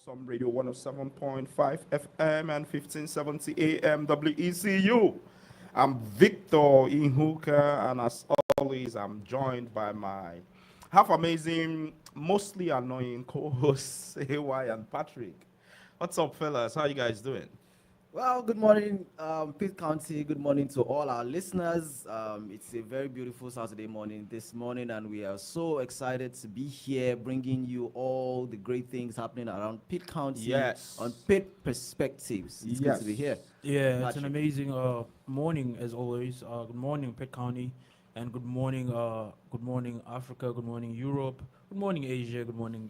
Awesome Radio 107.5 FM and 1570 AM WECU. I'm Victor Ihuka, and as always, I'm joined by my half amazing, mostly annoying co hosts, AY and Patrick. What's up, fellas? How you guys doing? Well, good morning, Pitt County. Good morning to all our listeners. It's a very beautiful Saturday morning this morning, and we are so excited to be here bringing you all the great things happening around Pitt County on Yes. Pitt Perspectives. It's good to be Yes. here. Yeah, it's an Patrick. amazing morning as always. Good morning, Pitt County, and good morning, Africa. Good morning, Europe. Good morning, Asia. Good morning,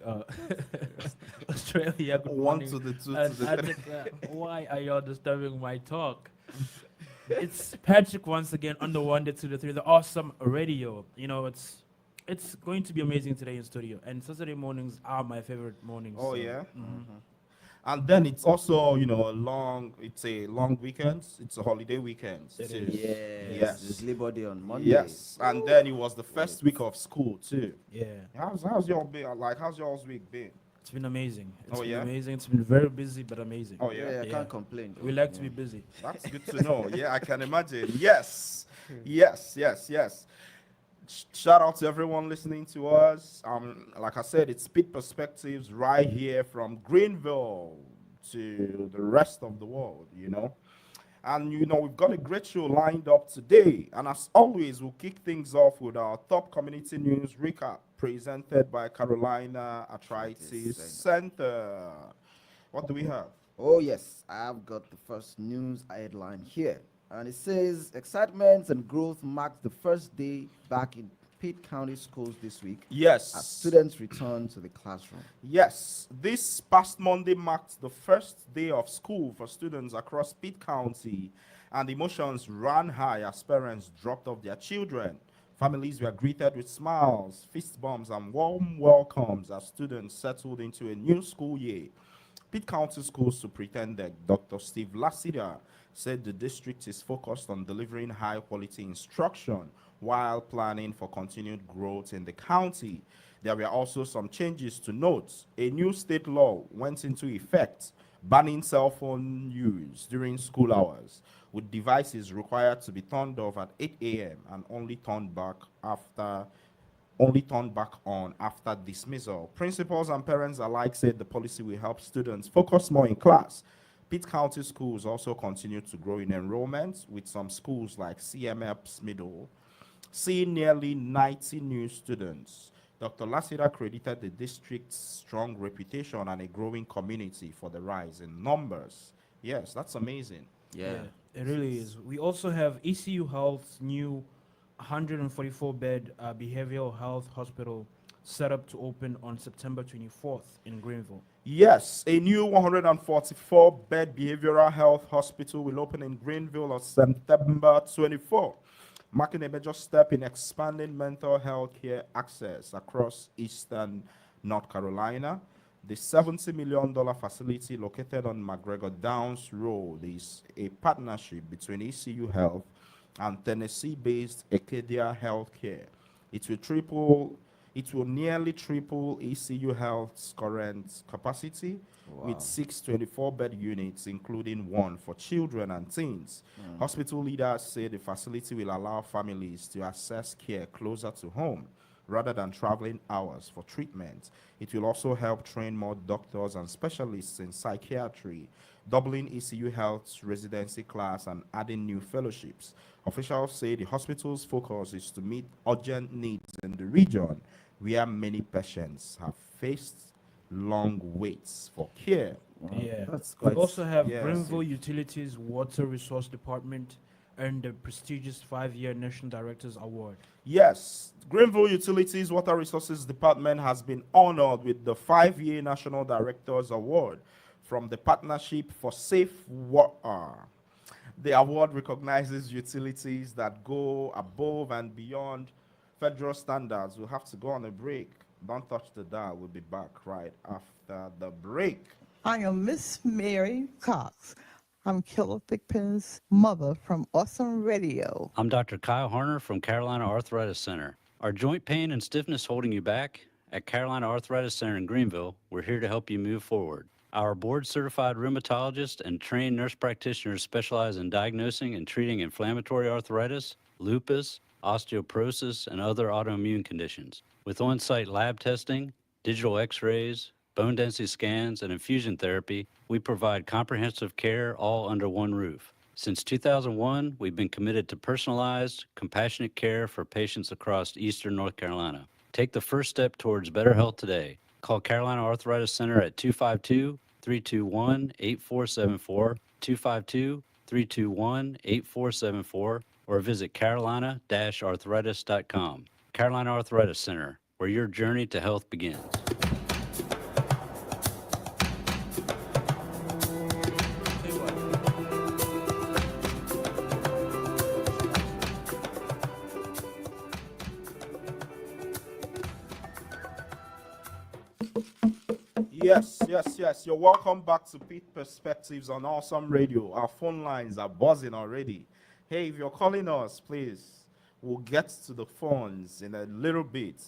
Australia. Good One morning. to the two to And the three. Patrick, why are y'all disturbing my talk? It's Patrick once again on the one, to the three, the awesome radio. It's going to be amazing today in studio, and Saturday mornings are my favorite mornings. Oh, so, yeah. mhm. And then it's also, it's a long weekend. It's a holiday weekend It too. is. Yes, Yes. it's Labor Day on Monday. Yes. And then it was the first week of school too. Yeah. How's your been? Like, how's y'all's week been? It's been amazing. It's Oh, been yeah? amazing. It's been very busy, but amazing. Oh, Yeah, yeah. I Yeah. can't complain. We like to be busy. That's good to know. Yeah, I can imagine. Yes. Yes, yes, yes. Shout out to everyone listening to us. Like I said, it's Speed Perspectives right here from Greenville to the rest of the world. And we've got a great show lined up today. And as always, we'll kick things off with our top community news recap presented by Carolina Arthritis Center. What do we have? Oh, yes, I've got the first news headline here. And it says excitement and growth marked the first day back in Pitt County schools this week as Yes. students return to the classroom. Yes, this past Monday marked the first day of school for students across Pitt County, and emotions ran high as parents dropped off their children. Families were greeted with smiles, fist bumps, and warm welcomes as students settled into a new school year. Pitt County School Superintendent Dr. Steve Lassiter said the district is focused on delivering high quality instruction while planning for continued growth in the county. There were also some changes to note. A new state law went into effect banning cell phone use during school hours, with devices required to be turned off at 8 a.m. and only turned back on after dismissal. Principals and parents alike said the policy will help students focus more in class. Pitt County schools also continue to grow in enrollment, with some schools like CMF's Middle seeing nearly 90 new students. Dr. Lassiter credited the district's strong reputation and a growing community for the rise in numbers. Yes, that's amazing. Yeah. It really is. We also have ECU Health's new 144-bed behavioral health hospital set up to open on September 24th in Greenville. Yes, a new 144-bed behavioral health hospital will open in Greenville on September 24, marking a major step in expanding mental health care access across eastern North Carolina. The $70 million facility located on McGregor Downs Road is a partnership between ECU Health and Tennessee-based Acadia Healthcare. It will triple it will nearly triple ECU Health's current capacity with 624-bed units, including one for children and teens. Hospital leaders say the facility will allow families to access care closer to home rather than traveling hours for treatment. It will also help train more doctors and specialists in psychiatry, doubling ECU Health's residency class and adding new fellowships. Officials say the hospital's focus is to meet urgent needs in the region where many patients have faced long waits for care. Yeah. That's We quite. also have Yes. Greenville Utilities Water Resource Department earned the prestigious 5-year National Directors Award. Yes, Greenville Utilities Water Resources Department has been honored with the 5-year National Directors Award from the Partnership for Safe Water. The award recognizes utilities that go above and beyond federal standards. We'll have to go on a break. Don't touch the dial. We'll be back right after the break. I am Miss Mary Cox. I'm Killer Thigpen's mother from Awesome Radio. I'm Dr. Kyle Harner from Carolina Arthritis Center. Are joint pain and stiffness holding you back? At Carolina Arthritis Center in Greenville, we're here to help you move forward. Our board-certified rheumatologist and trained nurse practitioners specialize in diagnosing and treating inflammatory arthritis, lupus, osteoporosis, and other autoimmune conditions. With on-site lab testing, digital x-rays, bone density scans, and infusion therapy, we provide comprehensive care all under one roof. Since 2001, we've been committed to personalized, compassionate care for patients across Eastern North Carolina. Take the first step towards better health today. Call Carolina Arthritis Center at 252 321 8474, 252 321 8474, or visit carolina arthritis.com. Carolina Arthritis Center, where your journey to health begins. Yes, yes, yes. You're welcome back to Pitt Perspectives on Awesome Radio. Our phone lines are buzzing already. Hey, if you're calling us, please, we'll get to the phones in a little bit.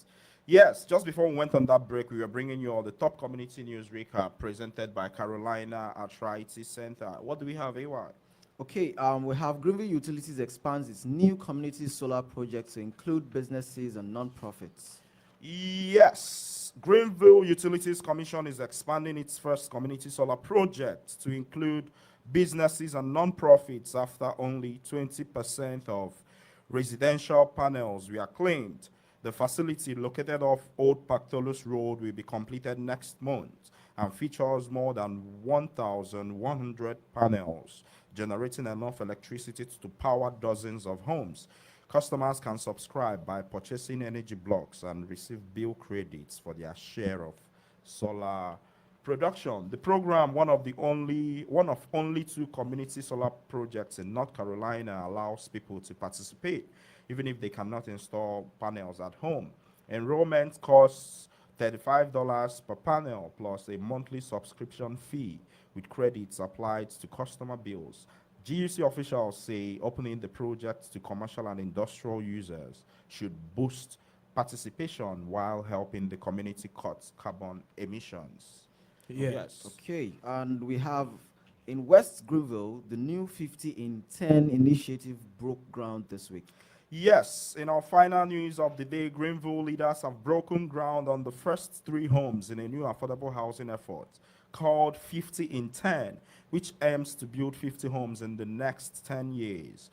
Yes, just before we went on that break, we were bringing you all the top community news recap presented by Carolina Arthritis Center. What do we have, AY? Okay, we have Greenville Utilities expands its new community solar project to include businesses and non-profits. Yes, Greenville Utilities Commission is expanding its first community solar project to include businesses and non-profits after only 20% of residential panels were claimed. The facility located off Old Pactolus Road will be completed next month and features more than 1,100 panels, generating enough electricity to power dozens of homes. Customers can subscribe by purchasing energy blocks and receive bill credits for their share of solar production. The program, one of only two community solar projects in North Carolina, allows people to participate even if they cannot install panels at home. Enrollment costs $35 per panel plus a monthly subscription fee with credits applied to customer bills. GUC officials say opening the project to commercial and industrial users should boost participation while helping the community cut carbon emissions. Yeah. Yes. Okay, and we have in West Greenville, the new 50 in 10 initiative broke ground this week. Yes, in our final news of the day, Greenville leaders have broken ground on the first 3 homes in a new affordable housing effort called 50 in 10, which aims to build 50 homes in the next 10 years.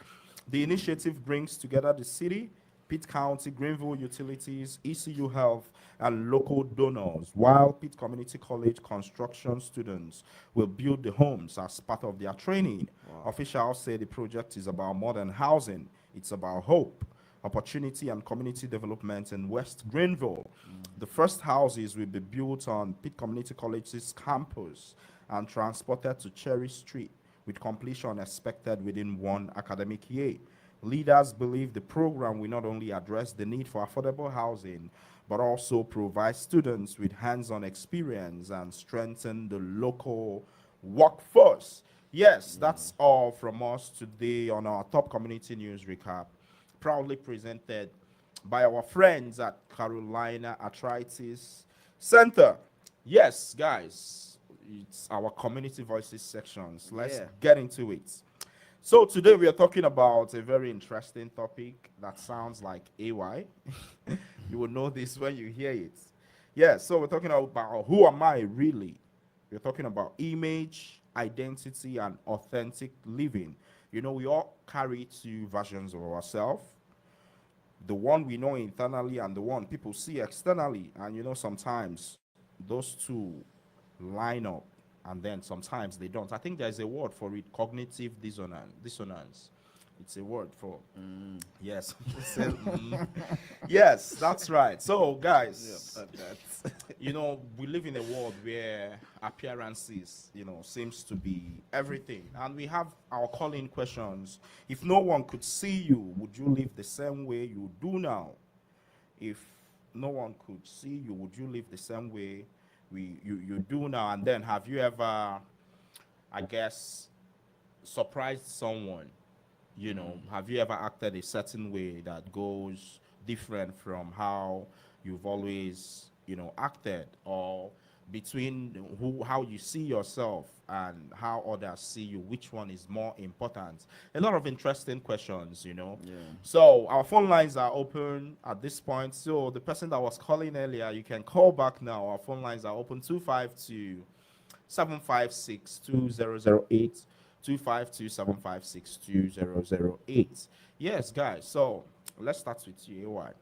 The initiative brings together the city, Pitt County, Greenville Utilities, ECU Health, and local donors, while Pitt Community College construction students will build the homes as part of their training. Officials say the project is about more than housing, it's about hope, opportunity, and community development in West Greenville. The first houses will be built on Pitt Community College's campus and transported to Cherry Street, with completion expected within 1 academic year. Leaders believe the program will not only address the need for affordable housing, but also provide students with hands-on experience and strengthen the local workforce. Yes, that's all from us today on our top community news recap, proudly presented by our friends at Carolina Arthritis Center. Yes, guys, it's our community voices sections. Let's get into it. So today we are talking about a very interesting topic that sounds like AY. You will know this when you hear it. Yeah, so we're talking about who am I really? We're talking about image, identity, and authentic living. You know, we all carry 2 versions of ourselves. The one we know internally and the one people see externally. And you know, sometimes those 2 line up and then sometimes they don't. I think there's a word for it, cognitive dissonance. It's a word for yes. Yes, that's right. So guys, you know, we live in a world where appearances, you know, seems to be everything. And we have our calling questions. If no one could see you, would you live the same way you do now? If no one could see you, would you live the same way you do now? And then have you ever, I guess, surprised someone? You know, have you ever acted a certain way that goes different from how you've always, you know, acted? Or between how you see yourself and how others see you, which one is more important? A lot of interesting questions, you know. Yeah. So our phone lines are open at this point. So the person that was calling earlier, you can call back now. Our phone lines are open: 252 756 2008, 252 756 2008. Yes, guys. So let's start with you, AY.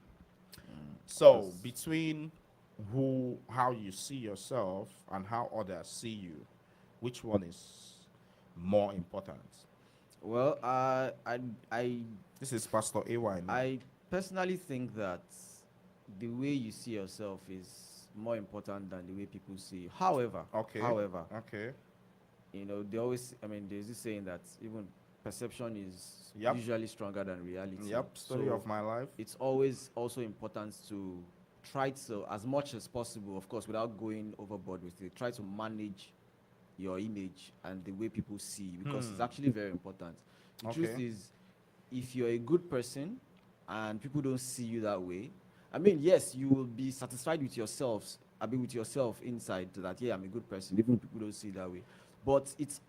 So between how you see yourself and how others see you, which one is more important? Well, I, This is Pastor AY now. I personally think that the way you see yourself is more important than the way people see you. However, Okay. however, Okay. you know, they always, I mean, there's this saying that even perception is Yep. usually stronger than reality. Yep. Story So of my life. it's always also important to try to, as much as possible, of course, without going overboard with it, try to manage your image and the way people see you, because it's actually very important. The truth Okay. is, if you're a good person and people don't see you that way, I mean, yes, you will be satisfied with yourselves, I mean, with yourself inside that, yeah, I'm a good person, even if people don't see it that way. But it's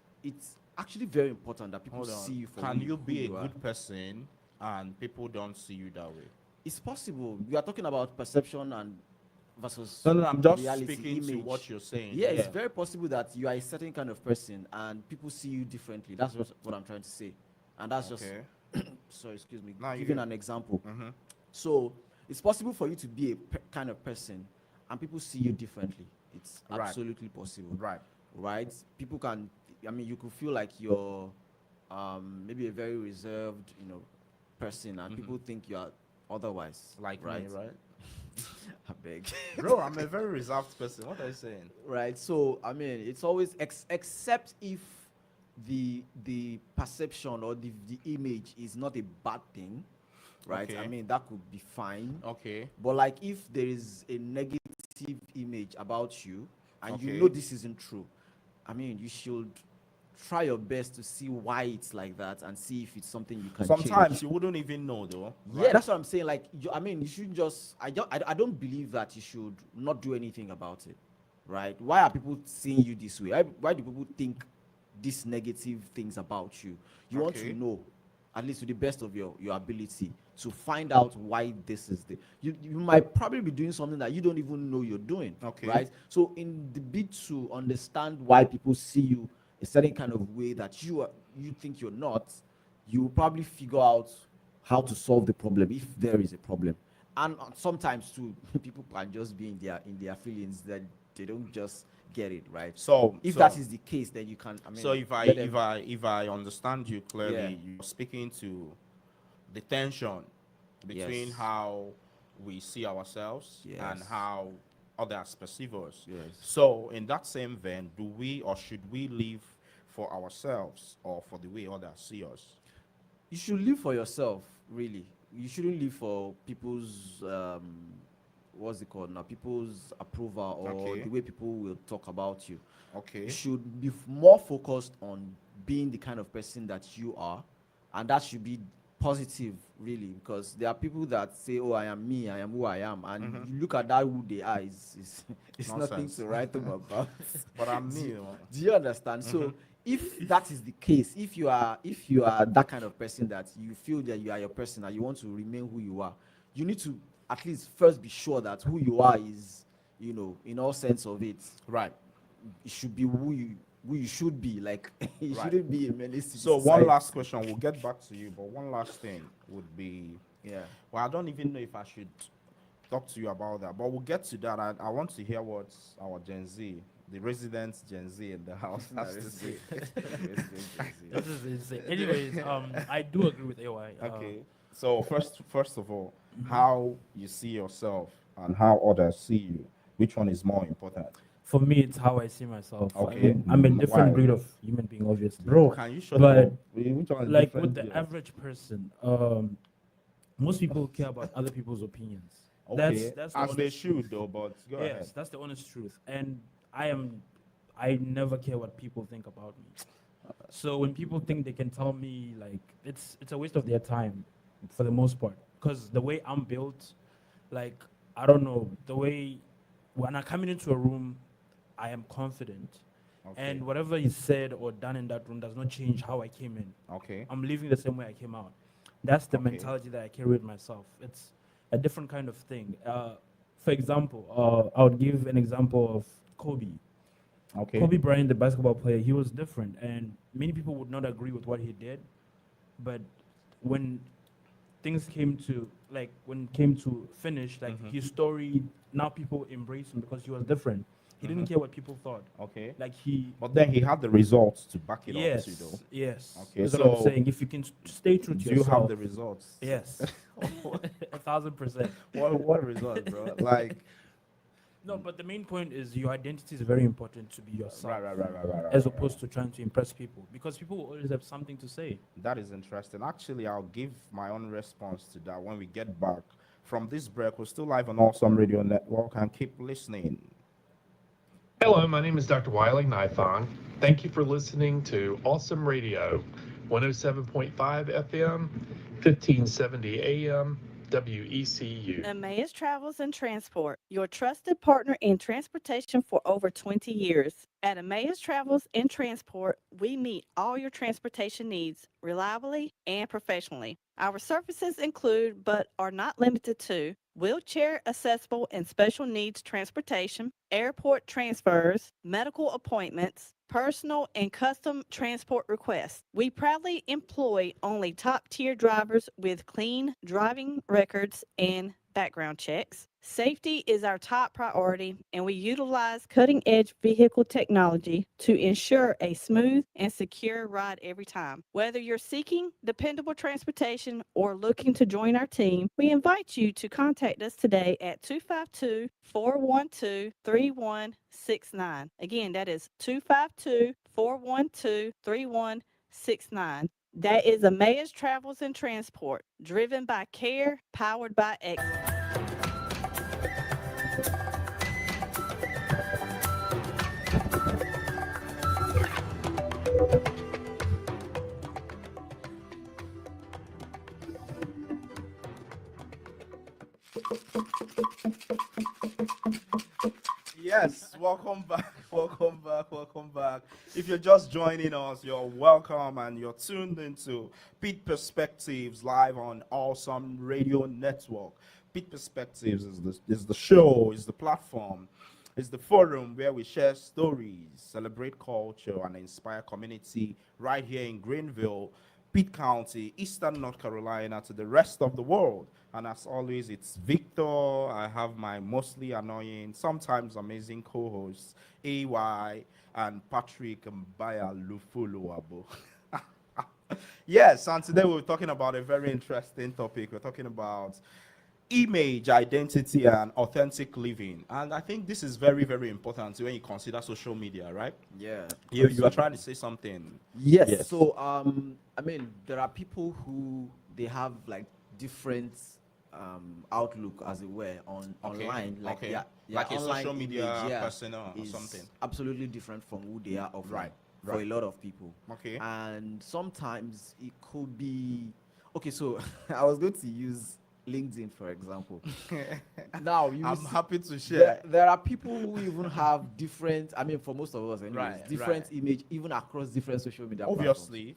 actually very important that people Hold on. see you for Can who you be a are. good person and people don't see you that way? It's possible. We are talking about perception and versus No, no, I'm just reality, speaking to image. what you're saying. Yeah, it's very possible that you are a certain kind of person and people see you differently. That's what I'm trying to say. And that's Okay. just, sorry, excuse me, No, you giving good. an example. Mm-hmm. So it's possible for you to be a kind of person and people see you differently. It's Right. absolutely possible. Right. Right? People can, I mean, you could feel like you're maybe a very reserved, you know, person and people think you are otherwise. Like right? me, right? I beg. Bro, I'm a very reserved person. What are you saying? Right. So I mean, it's always except if the perception or the image is not a bad thing, right? Okay. I mean, that could be fine. Okay. But like if there is a negative image about you and you Okay. know this isn't true, I mean, you should try your best to see why it's like that and see if it's something you can Sometimes change. you wouldn't even know, though. Yeah, that's what I'm saying. Like, I mean, you shouldn't just. I don't believe that you should not do anything about it, right? Why are people seeing you this way? Why do people think these negative things about you? You want Okay. to know, at least to the best of your ability, to find out why this is the. You might probably be doing something that you don't even know you're doing. Okay. Right. So in the bid to understand why people see you a certain kind of way that you think you're not, you will probably figure out how to solve the problem if there is a problem. And sometimes too, people can just be in their feelings that they don't just get it right. So If so- that is the case, then you can. I mean, So if let them- if I understand you clearly, Yeah. you're speaking to the tension between Yes. how we see ourselves and Yes. how others perceive us. Yes. So in that same vein, do we or should we live for ourselves or for the way others see us? you should live for yourself, really. You shouldn't live for people's what's it called now? People's approval or Okay. the way people will talk about you. Okay. You should be more focused on being the kind of person that you are, and that should be positive, really, because there are people that say, "Oh, I am me, I am who I am," and you look at that who they are is it's nothing Nonsense. to write home about. But I'm me. you know. Do you understand? So if that is the case, if you are that kind of person that you feel that you are your person and you want to remain who you are, you need to at least first be sure that who you are is, you know, in all sense of it, Right. it should be who you should be. Like you Right. shouldn't be a menace to So one society. last question. We'll get back to you, but one last thing would be, Yeah. well, I don't even know if I should talk to you about that, but we'll get to that. I want to hear what our Gen Z, the resident Gen Z in the house, has to say. This is insane. Anyways, I do agree with AY. Okay. So first of all, how you see yourself and how others see you, which one is more important? For me, it's how I see myself. Okay. I'm a different Why? breed of human being, obviously. Bro, can you shut But up? Which one is like different with the here? average person, most people care about other people's opinions. Okay. That's the As they honest should truth. though, but go Yes, ahead. that's the honest truth. And I never care what people think about me. So when people think they can tell me, like, it's a waste of their time for the most part. Because the way I'm built, like, I don't know, the way when I'm coming into a room, I am confident. Okay. And whatever is said or done in that room does not change how I came in. Okay. I'm living the same way I came out. That's the Okay. mentality that I carry with myself. It's a different kind of thing. For example, I would give an example of Kobe. Okay. Kobe Bryant, the basketball player, he was different, and many people would not agree with what he did. But when things came to when came to finish, his story, now people embrace him because he was different. He didn't care what people thought. Okay. Like he, But then he had the results to back it up too, yes, though. yes. Okay, That's what I'm so saying. If you can stay true to Do you have yourself, the results? yes, 1,000%. What results, bro? Like, No, but the main point is your identity is very important to be yourself, right. as opposed to trying to impress people, because people will always have something to say. That is interesting. Actually, I'll give my own response to that when we get back from this break. We're still live on Awesome Radio Network and keep listening. Hello, my name is Dr. Wiley Nithong. Thank you for listening to Awesome Radio, 107.5 FM, 1570 AM, WECU. Emmaus Travels and Transport, your trusted partner in transportation for over 20 years. At Emmaus Travels and Transport, we meet all your transportation needs reliably and professionally. Our services include, but are not limited to, wheelchair accessible and special needs transportation, airport transfers, medical appointments, personal and custom transport requests. We proudly employ only top-tier drivers with clean driving records and background checks. Safety is our top priority, and we utilize cutting-edge vehicle technology to ensure a smooth and secure ride every time. Whether you're seeking dependable transportation or looking to join our team, we invite you to contact us today at 252-412-3169. Again, that is 252-412-3169. That is Emmaus Travels and Transport, driven by care, powered by excellence. Yes, welcome back, welcome back. If you're just joining us, you're welcome and you're tuned into Pitt Perspectives live on Awesome Radio Network. Pitt Perspectives is the show, is the platform, is the forum where we share stories, celebrate culture, and inspire community right here in Greenville, Pitt County, Eastern North Carolina, to the rest of the world. And as always, it's Victor. I have my mostly annoying, sometimes amazing co-hosts, AY and Patrick Mbaya Lufuluabo. Yes, and today we're talking about a very interesting topic. We're talking about image, identity, and authentic living. And I think this is very, very important when you consider social media, right? Yeah. You are trying to say something. Yes. Yes. So I mean, there are people who they have like different outlook, as it were, on Okay, online. Like okay. their Like a online social media image, persona or is something. absolutely different from who they are offline. Right, For right. a lot of people. Okay. And sometimes it could be okay. So I was going to use LinkedIn, for example. Now you will I'm see- happy to there, share. there are people who even have different, I mean, for most of us anyways, Right, different right. image even across different social media platforms. Obviously.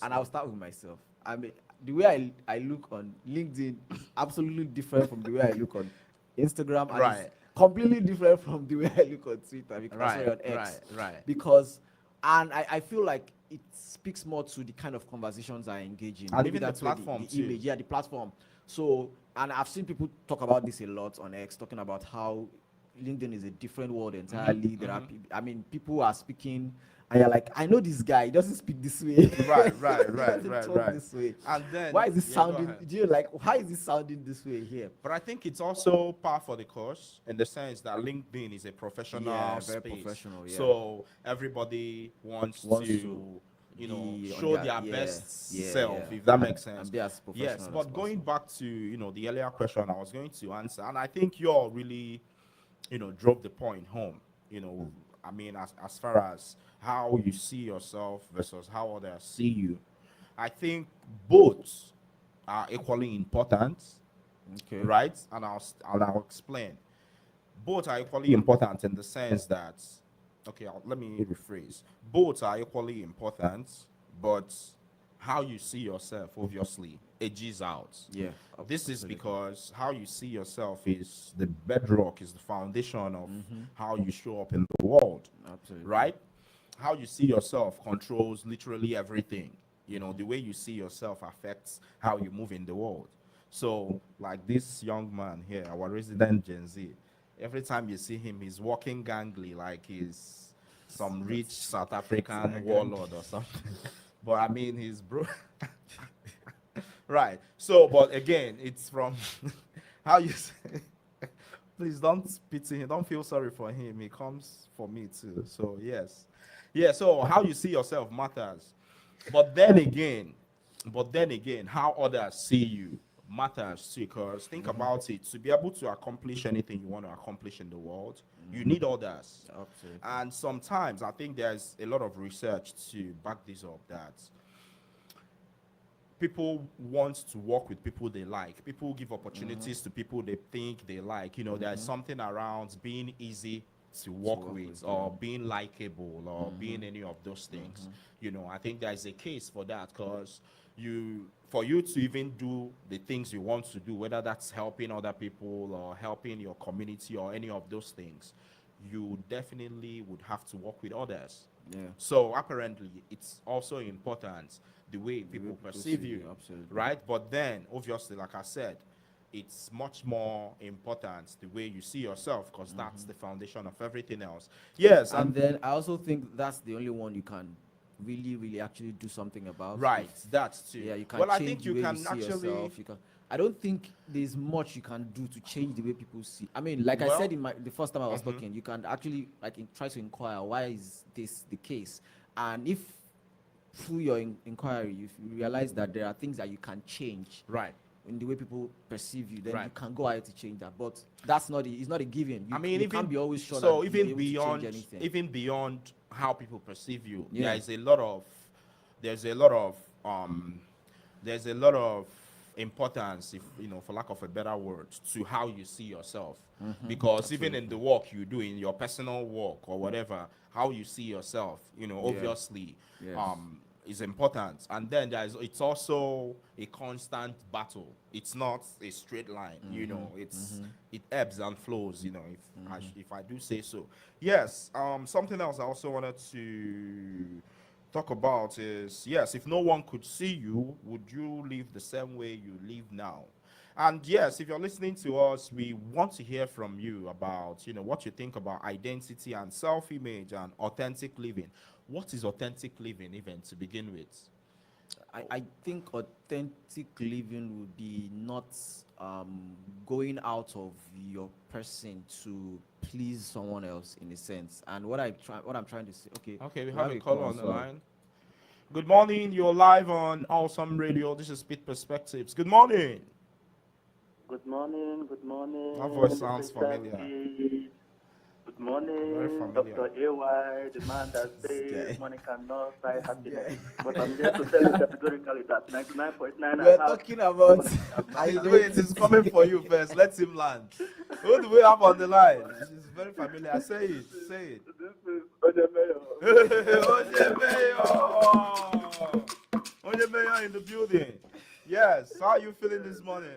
And I'll start with myself. I mean, the way I look on LinkedIn is absolutely different from the way I look on Instagram, and Right. it's completely different from the way I look on Twitter, because sorry, on X. right. Because and I feel like it speaks more to the kind of conversations I engage in. And Maybe even the that's where platform the too. image, yeah, the platform. So, and I've seen people talk about this a lot on X, talking about how LinkedIn is a different world entirely. There are, I mean, people are speaking, and you're like, I know this guy. He doesn't speak this way. Right. He doesn't talk this way. And then Why is this yeah, go sounding? ahead. Do you like? Why is this sounding this way here? But I think it's also par for the course in the sense that LinkedIn is a professional Yeah, very space. professional, yeah. So everybody wants to you know, be on show their- their yeah, best yeah, self, yeah. if that makes sense. And be as professional Yes, as but going possible. back to the earlier question I was going to answer, and I think you all really drove the point home. I mean, as far as how you see yourself versus how others see you, I think both are equally important, Okay. right? And I'll explain. Both are equally important in the sense that Okay, let me rephrase. Both are equally important, but how you see yourself obviously edges out. Yeah, This is absolutely. because how you see yourself is the bedrock, is the foundation of how you show up in the world, Absolutely. right? How you see yourself controls literally everything. You know, the way you see yourself affects how you move in the world. So, like this young man here, our resident Gen Z, every time you see him, he's walking gangly like he's some rich South African warlord or something. But I mean, he's bro. Right. So, but again, it's from how you say. Please don't pity him. Don't feel sorry for him. He comes for me too. So yes, yeah. So how you see yourself matters, but then again, how others see you matters too. Because think about it: to be able to accomplish anything you want to accomplish in the world, you need others. Absolutely. And sometimes I think there's a lot of research to back this up that people want to work with people they like. People give opportunities to people they think they like. You know, there's something around being easy to work with, or being likable, or being any of those things. You know, I think there's a case for that, because for you to even do the things you want to do, whether that's helping other people or helping your community or any of those things, you definitely would have to work with others. Yeah. So apparently, it's also important the way people people perceive see you, you, absolutely. right? But then, obviously, like I said, it's much more important the way you see yourself, because that's the foundation of everything else. Yes, And then I also think that's the only one you can really, really actually do something about. right, that's too. Yeah, you can Well, I change think the you way can you see actually. yourself. You can. I don't think there's much you can do to change the way people see. I mean, like I Well, said in the first time I was talking, you can actually try to inquire why is this the case, and if through your inquiry you realize that there are things that you can change Right. in the way people perceive you, then you Right. can go ahead to change that. But that's not it's not a given. You, I mean, you can't be always sure so that even you'll be able beyond to change anything. even beyond how people perceive you, Yeah. there's a lot of there's a lot of importance, if you know, for lack of a better word, to how you see yourself. Because even in the work you do, in your personal work or whatever, how you see yourself, you know, Yeah. obviously, Yes. is important. And then it's also a constant battle. It's not a straight line, you know. It ebbs and flows, you know, if I do say so. Yes. Something else I also wanted to talk about is, yes, if no one could see you, would you live the same way you live now? And yes, if you're listening to us, we want to hear from you about, you know, what you think about identity and self-image and authentic living. What is authentic living, even to begin with? I think authentic living would be not going out of your person to please someone else in a sense. And what I'm trying to say, Okay, we we have a caller on the so- line. Good morning. You're live on Awesome Radio. This is Pitt Perspectives. Good morning. Good morning, good morning. That voice Mr. sounds President familiar. P. Good morning, Very familiar. Dr. AY, the man that says guy. money cannot buy happiness. guy. But I'm here to tell you categorically that 99.9 We're talking about Wait, it's coming for you first. Let him land. Who do we have on the line? This is very familiar. Say it. Say it. This is Odunaike. Ojemeyo! Ojemeyo in the building. Yes. How are you feeling this morning?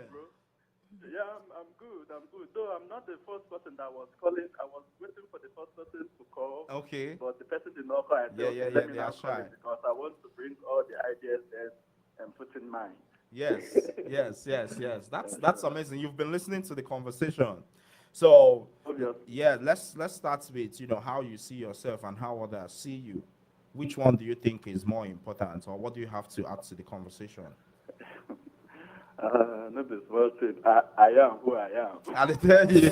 Yeah, I'm good. I'm good. Though I'm not the first person that was calling. I was waiting for the first person to call. Okay. But the person did not call. I said, Yeah, okay, yeah, let me they now are call shy. it because I want to bring all the ideas there and put in mind. Yes. Yes. That's amazing. You've been listening to the conversation. So Obviously. yeah, let's start with, you know, how you see yourself and how others see you. Which one do you think is more important, or what do you have to add to the conversation? No, this was it. I am who I am. I'll tell you.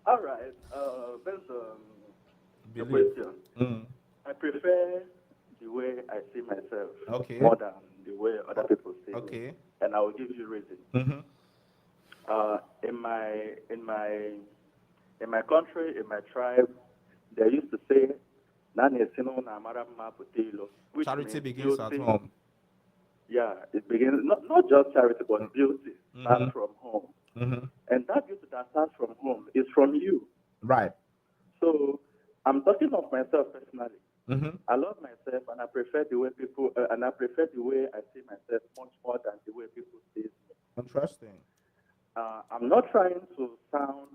All right. Based on the Believe. question, I prefer the way I see myself Okay. more than the way other people see me. Okay. And I will give you reason. In my country, in my tribe, they used to say, "Nani esino na mara mma putilo," which Charity means begins at beauty. home. Yeah, it begins not just charity, but beauty starts from home. Mm-hmm. And that beauty that starts from home is from you. Right. So I'm talking of myself personally. Mm-hmm. I love myself, and I prefer the way people, and I prefer the way I see myself much more than the way people see me. Interesting. I'm not trying to sound,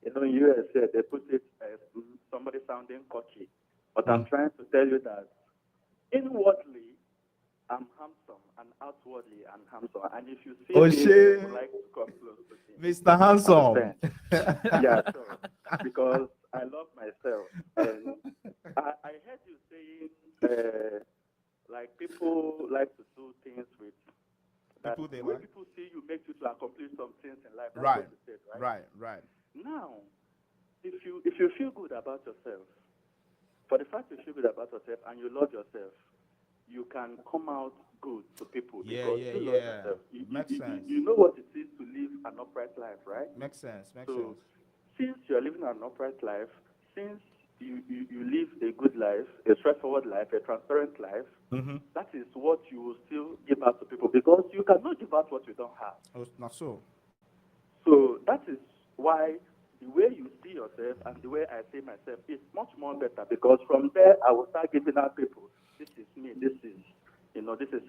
in USA they put it as somebody sounding cocky, but I'm trying to tell you that inwardly I'm handsome, and outwardly I'm handsome. And if you see Oh, me, shit. you would like to come close to me. Mr. Handsome. Understand? Yeah, sure. Because I love myself, and I heard you saying like people like to do things with that. People they The way like. people see you makes you to accomplish some things in life. That's Right. what you said, right? Right. Now, if you feel good about yourself, for the fact you feel good about yourself and you love yourself, you can come out good to people because you love yourself. Makes sense. You know what it is to live an upright life, right? Makes sense. So, since you're living an upright life, since you live a good life, a straightforward life, a transparent life, Mm-hmm. that is what you will still give out to people because you cannot give out what you don't have. Oh, not so. So that is why the way you see yourself and the way I see myself is much more better because from there I will start giving out people, this is me, this is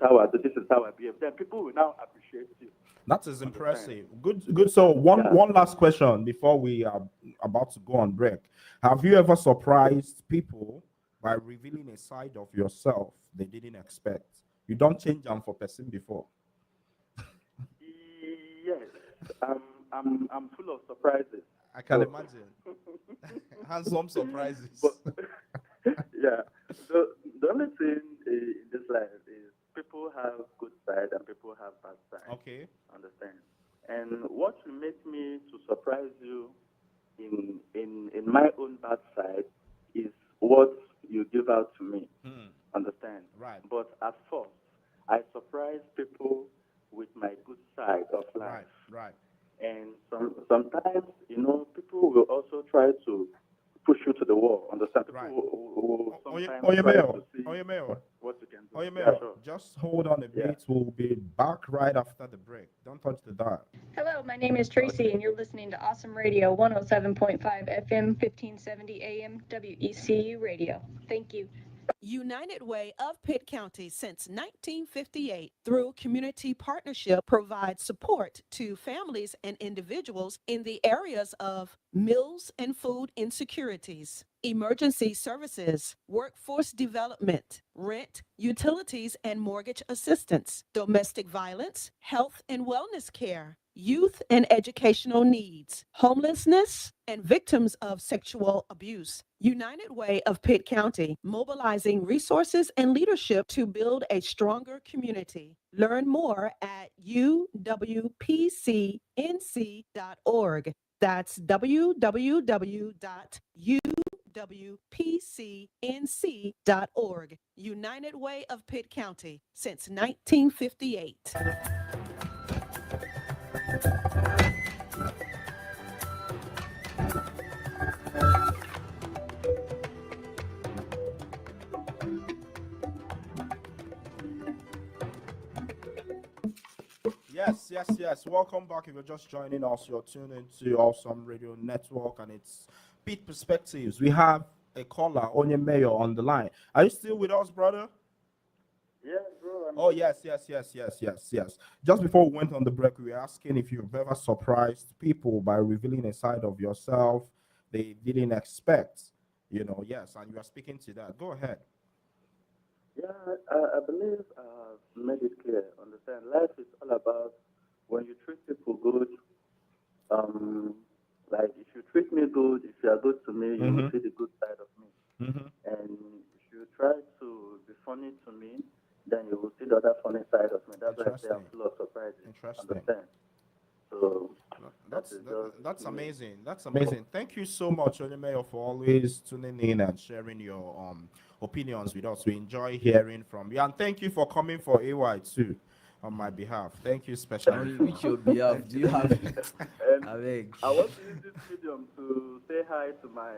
how I do, this is how I behave. Then people will now appreciate you. That is impressive. Good. So one last question before we are about to go on break. Have you ever surprised people by revealing a side of yourself they didn't expect? You don't change them for person before. Yes, I'm full of surprises. I can imagine. Handsome surprises. But yeah, the only thing in this life is people have good side and people have bad side. Okay. Understand? And what will make me to surprise you in my own bad side is what you give out to me. Understand? Right. But at first, I surprise people with my good side of life. Right. And sometimes, people will also try to push you to the wall. Understand? People will sometimes try to see what you can do. Yeah, sure. Just hold on a bit. We'll be back right after the break. Don't touch the dial. Hello, my name is Tracy, and you're listening to Awesome Radio 107.5 FM, 1570 AM, WECU Radio. Thank you. United Way of Pitt County since 1958 through community partnership provides support to families and individuals in the areas of meals and food insecurities, emergency services, workforce development, rent, utilities and mortgage assistance, domestic violence, health and wellness care, youth and educational needs, homelessness, and victims of sexual abuse. United Way of Pitt County, mobilizing resources and leadership to build a stronger community. Learn more at uwpcnc.org. That's www.uwpcnc.org. United Way of Pitt County since 1958. Yes. Welcome back. If you're just joining us, you're tuned into Awesome Radio Network and it's Pitt Perspectives. We have a caller, Onye Mayor, on the line. Are you still with us, brother? Yes, bro. Oh, yes. Just before we went on the break, we were asking if you've ever surprised people by revealing a side of yourself they didn't expect. Yes, and you are speaking to that. Go ahead. Yeah, I believe I've made it clear. Understand? Life is all about when you treat people good. Like if you treat me good, if you are good to me, you will see the good side of me. And if you try to be funny to me, then you will see the other funny side of me. That's why I say I'm full of surprises. Understand? So that's amazing. That's amazing. Thank you so much, Mayor, for always tuning in and sharing your opinions with us. We enjoy hearing from you, and thank you for coming for AY too on my behalf. Thank you, especially. With your behalf, do you have and I want to use this medium to say hi to my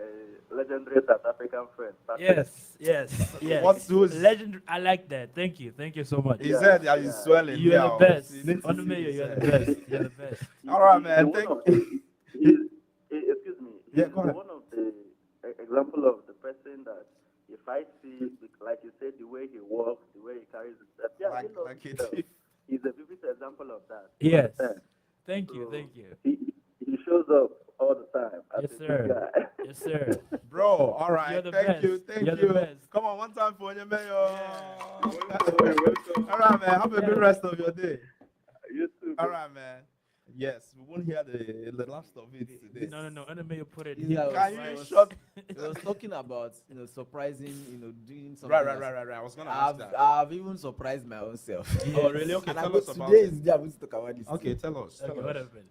legendary South African friend. Yes. What's those? Legend? I like that. Thank you so much. He said that he's swelling. You're the best. On the mayor, you're the best. You're the best. All right, man. Thank you. Excuse me. Yeah, go ahead. One of the example of the person that if I see, like you said, the way he walks, the way he carries himself, yeah, Like he loves like himself. it. He's a vivid example of that. Yes. understand? Thank you. So Thank you. he shows up all the time as Yes, a good sir. guy. Yes, sir. Bro, all right. You're the Thank you. best. Thank You're you. the best. Come on, one time for you, mayor. Welcome. All right, man. Have a good Yeah. rest of your day. You too. All bro. right, man. Yes, we won't hear the last of it today. No. Anime put it. Yeah, Can I you was- shut? It was talking about surprising, doing something. Right. that's- I was gonna ask I've that. I've even surprised my own self. Oh, really? Okay, And tell I us go, about today it. is the day I'm going to talk about this. Okay, thing. tell us. Okay, Tell what us. happened?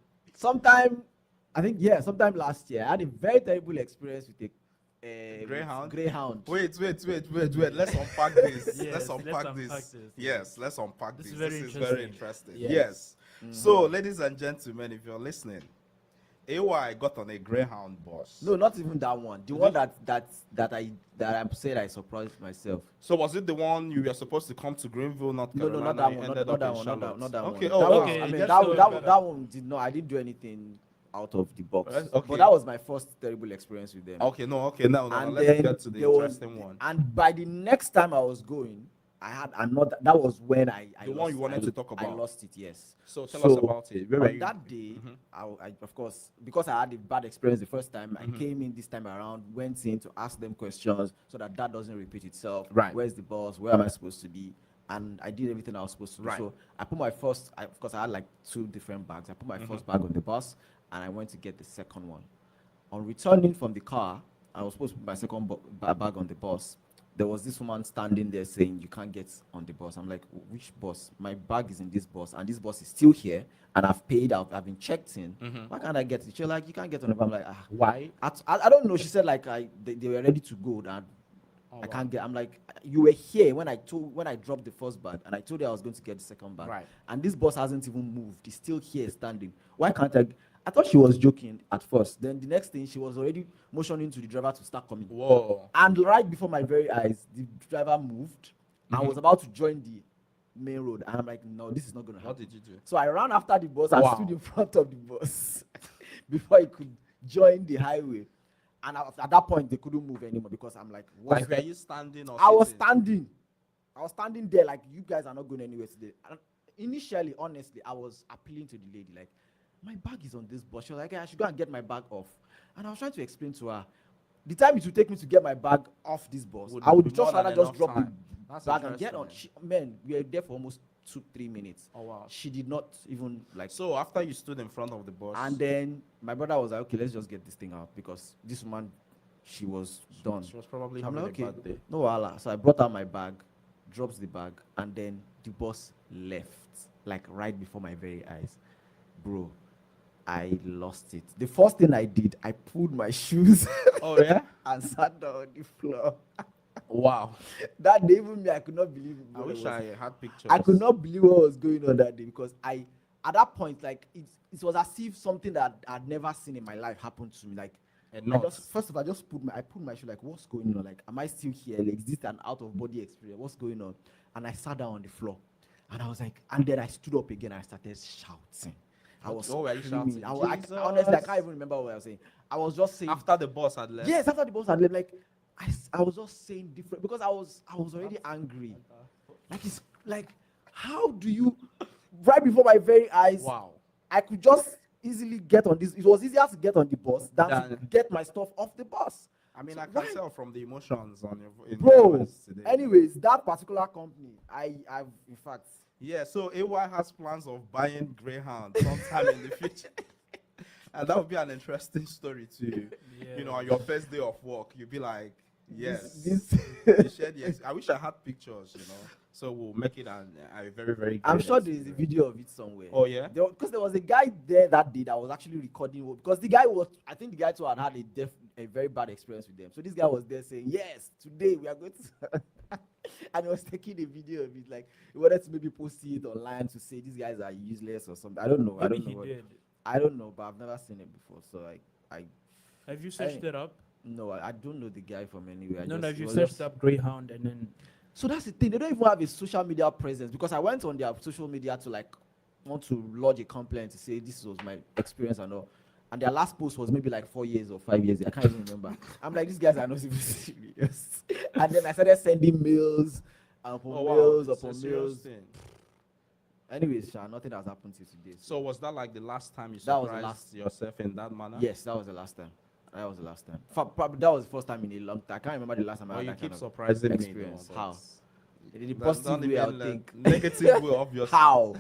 Sometime last year, I had a very terrible experience with a Greyhound? Greyhound. Wait. Let's unpack this. Yes, let's unpack unpack this. this. Yes, let's unpack This this. is very This is very interesting. interesting. Yes. Yes. So, ladies and gentlemen, if you're listening, AY got on a Greyhound bus. No, not even that one. The one that I said I surprised myself. So was it the one you were supposed to come to Greenville, North No, Carolina? not that you one. ended Not up that in one. Charlotte? Not that one. Okay. That Oh, one- wow. I mean, It that, gets so that, better. that one did not. I didn't do anything out of the box. Okay. But that was my first terrible experience with them. Okay. No. No. And Let's then get to the there was- interesting one. And by the next time I was going, I had another. That was when I The one lost- you wanted I- to talk I about. lost it. Yes. So tell us So, about it. Where were On you? that day, Mhm. I of course, because I had a bad experience the first time, Mhm. I came in this time around, went in to ask them questions so that doesn't repeat itself. Right. Where's the boss? Where am I supposed to be? And I did everything I was supposed to do. Right. So I put my first, of course, I had like 2 different bags. I put my first bag on the bus, and I went to get the second one. On returning from the car, I was supposed to put my second bag on the bus. There was this woman standing there saying, "You can't get on the bus." I'm like, "Which bus? My bag is in this bus, and this bus is still here, and I've paid out. I've been checked in. Why can't I get it?" She's like, "You can't get on the bus." I'm like, Why? I don't know." She said like they were ready to go, and I can't get. I'm like, "You were here when I dropped the first bag, and I told you I was going to get the second bag, Right. and this bus hasn't even moved. It's still here standing. Why can't I?" I thought she was joking at first. Then the next thing, she was already motioning to the driver to start coming. Whoa. And right before my very eyes, the driver moved. I was about to join the main road, and I'm like, "No, this is not going to What happen." did you do? So I ran after the bus and Wow. stood in front of the bus before I could join the highway. And at that point, they couldn't move anymore because I'm like, "What?" Like, were you standing or I was sitting? standing. I was standing there like, "You guys are not going anywhere today." And initially, honestly, I was appealing to the lady like, "My bag is on this bus." She was like, "I should go and get my bag off." And I was trying to explain to her, the time it would take me to get my bag off this bus, Would I would be just more than rather just enough drop time. the That's bag and get on. interesting, Man, we were there for almost 2-3 minutes. Oh wow. She did not even like. So after you stood in front of the bus, And then my brother was like, "Okay, let's just get this thing out," because this woman, she was done. she was probably I'm having like, a "Okay, bad day. no wahala." So I brought out my bag, drops the bag, and then the bus left, like right before my very eyes. Bro, I lost it. The first thing I did, I pulled my shoes Oh yeah. and sat down on the floor. Wow. That day, even me, I could not believe it. I what wish was- I had pictures. I could not believe what was going on that day because at that point, like it was as if something that I'd never seen in my life happened to me. Like, first of all, I put my shoe, like, what's going on? Like, am I still here? Like, is this an out of body experience? What's going on? And I sat down on the floor, and I was like, and then I stood up again and I started shouting. I was What were you screaming. shouting? Honestly, I can't even remember what I was saying. I was just saying, After the bus had left. yes, after the boss had left, like I was just saying different because I was already angry. Like, it's like, how do you, right before my very eyes, Wow. I could just easily get on this. It was easier to get on the bus than to Than- get my stuff off the bus. I mean, So I can why- tell from the emotions on your in your Bro, voice today. anyways, that particular company, I've in fact, Yeah, so AY has plans of buying Greyhound sometime in the future. And that would be an interesting story too. You know, on your first day of work, you'll be like, yes. this You shared yes. I wish I had pictures, you know. So we'll make it a very, very I'm great sure there is a experience. video of it somewhere. Oh, yeah? Because there was a guy there that day that was actually recording. Because the guy was, I think the guy too had a very bad experience with them. So this guy was there saying, "Yes, today we are going to," and he was taking a video of it. Like he wanted to maybe post it online to say these guys are useless or something. I don't know. I Maybe don't he know. did. I don't know, but I've never seen it before. So I Have you searched it up? no, I don't know the guy from anywhere. No, it you was searched just- up Greyhound and then So that's the thing. They don't even have a social media presence because I went on their social media to like want to lodge a complaint to say this was my experience and all. and their last post was maybe like 4 years or 5 years. I can't even remember. I'm like, these guys are not even serious. And then I started sending mails upon mails it's a upon serious mails. thing. Anyways, nothing has happened till today. So was that like the last time you That was the surprised last- yourself in that manner? Yes, that was the last time. Probably that was the first time in a long time. I can't remember the last time I Oh, had you that keep kind of surprising me. experience. Though, How? but In the that's positive not way, I even would the think. negative way, obviously. How?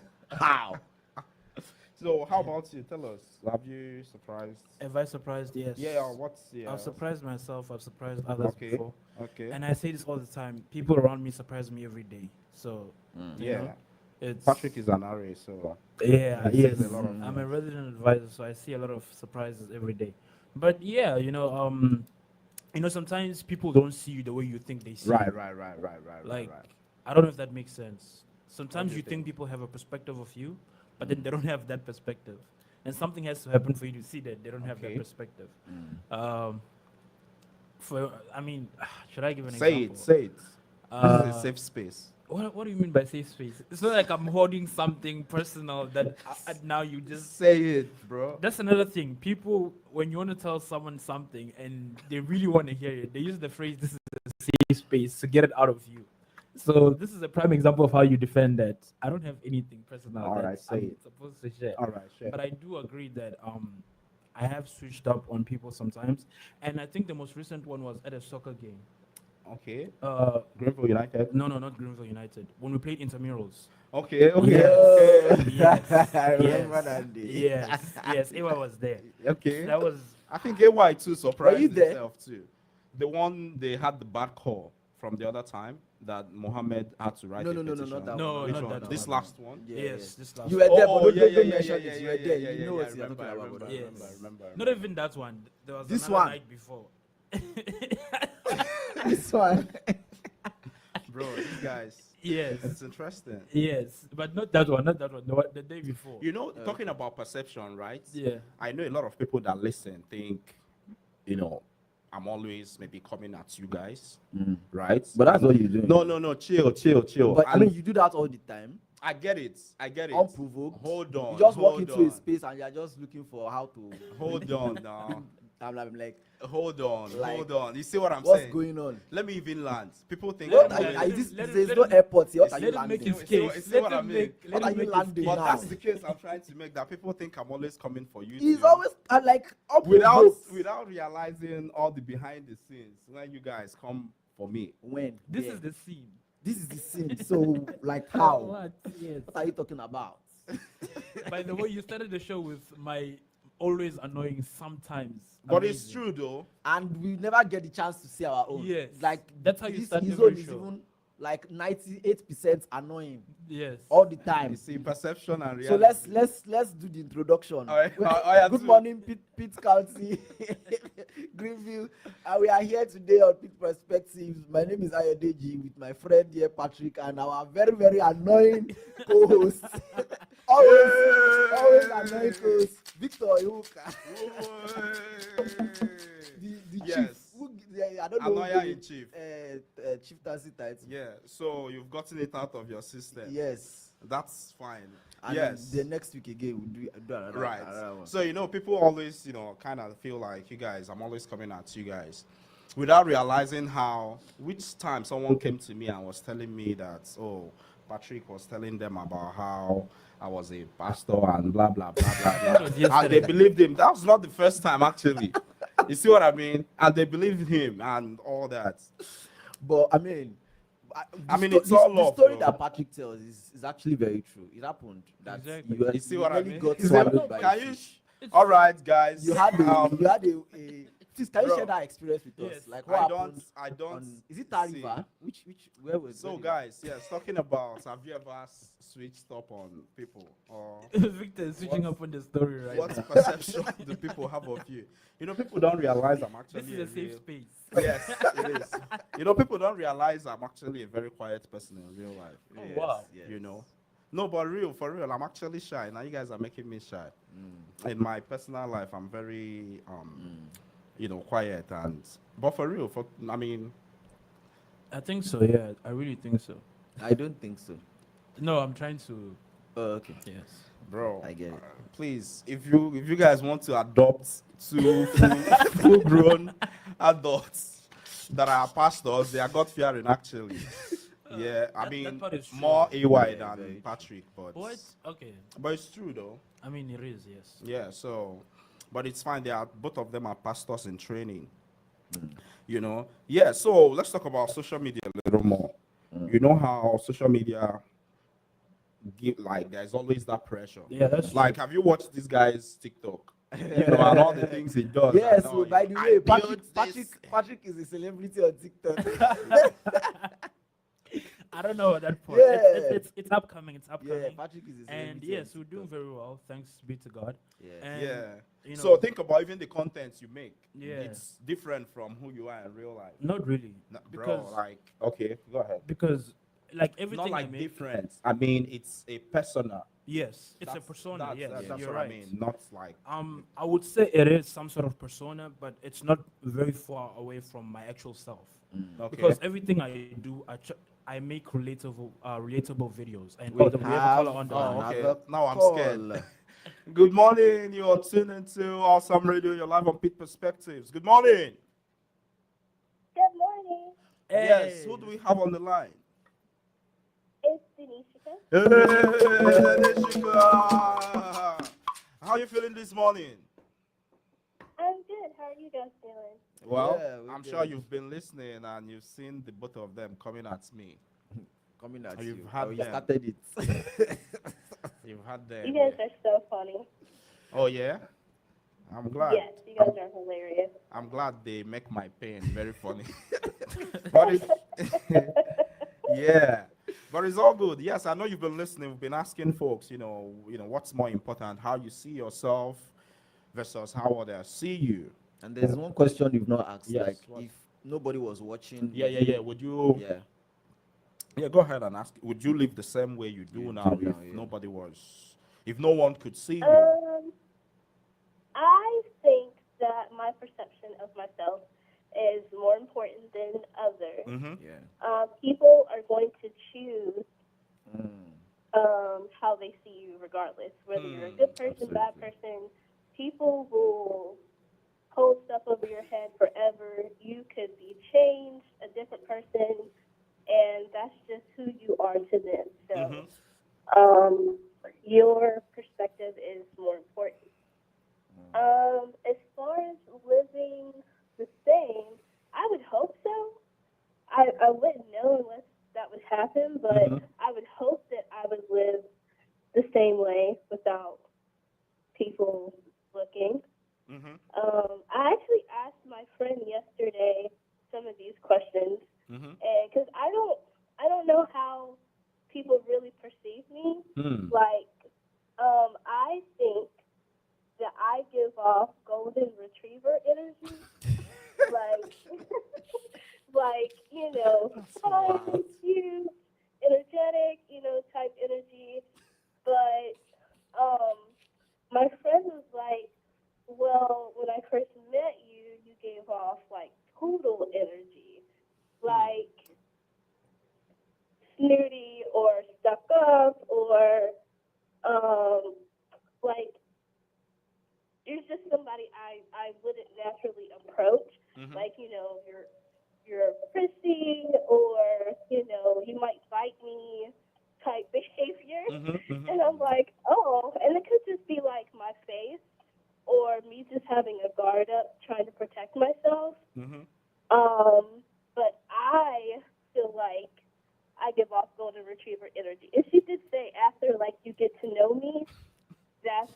So how about you? Tell us. Have you surprised? Have I surprised? Yes. Yeah. What's yeah? I've surprised myself. I've surprised others Okay. before. Okay. And I say this all the time. People around me surprise me every day. So, you yeah. know, it's Patrick is an RA, so yeah, it yes. says a lot of I'm a things. resident advisor, so I see a lot of surprises every day. But yeah, sometimes people don't see you the way you think they see Right. you. Like, I don't know if that makes sense. Sometimes do you you think think? people have a perspective of you, but then they don't have that perspective. And something has to happen for you to see that they don't have that Okay. perspective. Should I give an Say example? it. Say it. This is Uh, a safe space. What do you mean by safe space? It's not like I'm holding something personal that now you just. Say it, bro. That's another thing. People, when you want to tell someone something and they really want to hear it, they use the phrase, "This is a safe space," to get it out of you. So this is a prime example of how you defend that. I don't have anything personal All that right, say I'm it. supposed to share. All right, share. But I do agree that I have switched up on people sometimes, and I think the most recent one was at a soccer game. Okay. Uh, Greenville United. no, not Greenville United. When we played intramurals. Okay. Okay. Yes. Okay. I remember Yes. that day. Yes. Ewa was there. Okay. That was I think AY too surprised you there? himself too. The one they had the bad call from the other time that Mohammed had to write No, a no, no, petition. no, not that No, one. Which not one? that This one. last one. yes. This last. You were there, but don't mention yeah, it. You were there. You know what I you're remember, talking I about. remember, Yes. I remember. Not even that one. There was This another one. night before. This one. Bro, these guys. Yes. It's interesting. Yes, but not that one. Not that one. The day before. You know, talking about perception, right? Yeah. I know a lot of people that listen think, I'm always maybe coming at you guys, right? But that's what you're doing. No, chill. But I And mean, you do that all the time, I get it. unprovoked. Hold on. You just walk hold into a on. space and you're just looking for how to. Hold on now. I'm like, Hold on. Like, Hold on. You see what I'm what's saying? going on? Let me even land. People think What I'm are, always- are this, let him- there's let no him- airport here. What are Let you him landing? make his You case. see Let what I him mean? make. What Let are him you make his landing case. But now? that's the case I'm trying to make. That people think I'm always coming for you. He's too. always like without realizing all the behind the scenes when you guys come for me. when This Where? is the scene. This is the scene. So like how? What? Yes. What are you talking about? By the way, you started the show with my always annoying sometimes. But it's amazing. true though. And we never get the chance to see our own. Yes. Like That's how you start his every own is show. even like 98% annoying Yes. all the time. You see, perception and So reality. let's do the introduction. All right. Good morning, Pitt County, Greenville. And we are here today on Pitt Perspectives. My name is Ayodeji with my friend here, Patrick, and our very, very annoying co-host. always annoying co-host, Victor Ihuka. the Yes. chief. I don't know. Annoyer in chief. Chieftaincy title. Yeah. So you've gotten it out of your system. Yes. That's fine. And yes. the next week again, we'll do another, Right. another one. So, people always, kind of feel like you guys, I'm always coming at you guys without realizing which time someone came to me and was telling me that, oh, Patrick was telling them about how I was a pastor and blah, blah, blah, blah, blah. And they believed him. That was not the first time, actually. You see what I mean? And they believed him and all that. But I mean, it's all the love, story though. that Patrick tells is actually very true. It happened that Exactly. you, You see what I nearly mean? got Is swallowed it- by a Can you? fish. All right, guys. You had a please, can you bro. share that experience with us? Yes. Like what happened? I don't. Is it that see. river? Where was? So, where did- guys, yes, talking about, have you ever switched up on people? Or Victor is switching up on the story right what now. perception do people have of you? People don't realize I'm actually This is a safe real- space. Yes, it is. People don't realize I'm actually a very quiet person in real life. Oh, wow. Yes. No, but for real, I'm actually shy. Now you guys are making me shy. In my personal life, I'm very, quiet but for real, I think so. Yeah, I really think so. I don't think so. No, I'm trying to. Oh, okay. Yes. Bro, I get it. please, if you guys want to adopt two full grown adults that are pastors, they are God fearing actually. Yeah, I That mean part is true. more AY Yeah, very than true. Patrick, but What? Okay. it's true though. I mean, it is, yes. Yeah, so but it's fine. They are both of them are pastors in training. You know, yeah. So let's talk about social media a little more. You know how social media give like there's always that pressure. Yeah, that's Like, true. have you watched this guy's TikTok? You know, and all the things he does. Yes. and So all, by you the know, way, I built Patrick is a celebrity on TikTok. I don't know that part. Yeah. It's upcoming. It's Yeah, upcoming. Patrick is a And celebrity. yes, on we're doing TikTok. very well. Thanks be to God. Yes. And, yeah. you know, So think about even the content you make. Yeah. It's different from who you are in real life. not really. Bro, Because, like, okay, go ahead. because like Not everything I like make, different. I mean, it's a persona. yes, it's a That's- persona. That's, Yes, that's you're what right. I mean. Not like. I would say it is some sort of persona, but it's not very far away from my actual self. Okay. Because everything I do, I make relatable videos, and We we have a caller on the Oh, line. okay. another Now I'm call. scared. Good morning. You are tuned into Awesome Radio. You're live on Pitt Perspectives. Good morning. Good morning. Yes. Hey. Who do we have on the line? It's Denisha. Hey, Nishika. How are you feeling this morning? I'm good. How are you guys doing? Well, Yeah, we're I'm good. sure you've been listening and you've seen the both of them coming at me. Coming at You've you. had You them. started it. You've had them. You guys yeah. are so funny. Oh yeah. I'm glad. Yes, you guys are hilarious. I'm glad they make my pain very funny. But yeah, but it's all good. Yes, I know you've been listening. We've been asking folks, what's more important, how you see yourself versus how others see you. And there's one question you've not asked. Yes, Like, what? if nobody was watching. Yeah. Would you? Yeah. Yeah, go ahead and ask. Would you live the same way you do You now do if now, yeah. nobody was, if no one could see you? I think that my perception of myself is more important than others. Mm-hmm. Yeah. People are going to choose Mm. how they see you regardless. Whether you're a good person, bad Absolutely. person, people will hold stuff over your head forever. You could be changed, a different person, and that's just who you are to them. So your perspective is more important. As far as living the same, I would hope so. I wouldn't know unless that would happen, but I would hope that I would live the same way without people looking. I actually asked my friend yesterday some of these questions, and because I don't know how people really perceive me. Like, I think that I give off golden retriever energy, like, fun, cute, energetic, type energy. But my friend was like, well, when I first met you, you gave off like poodle energy, like snooty or stuck up or like you're just somebody I wouldn't naturally approach. Like, you're prissy or, you might bite me type behavior. And I'm like, oh, and it could just be like my face or me just having a guard up trying to protect myself. But I feel like I give off golden retriever energy. And she did say after, like, you get to know me, that's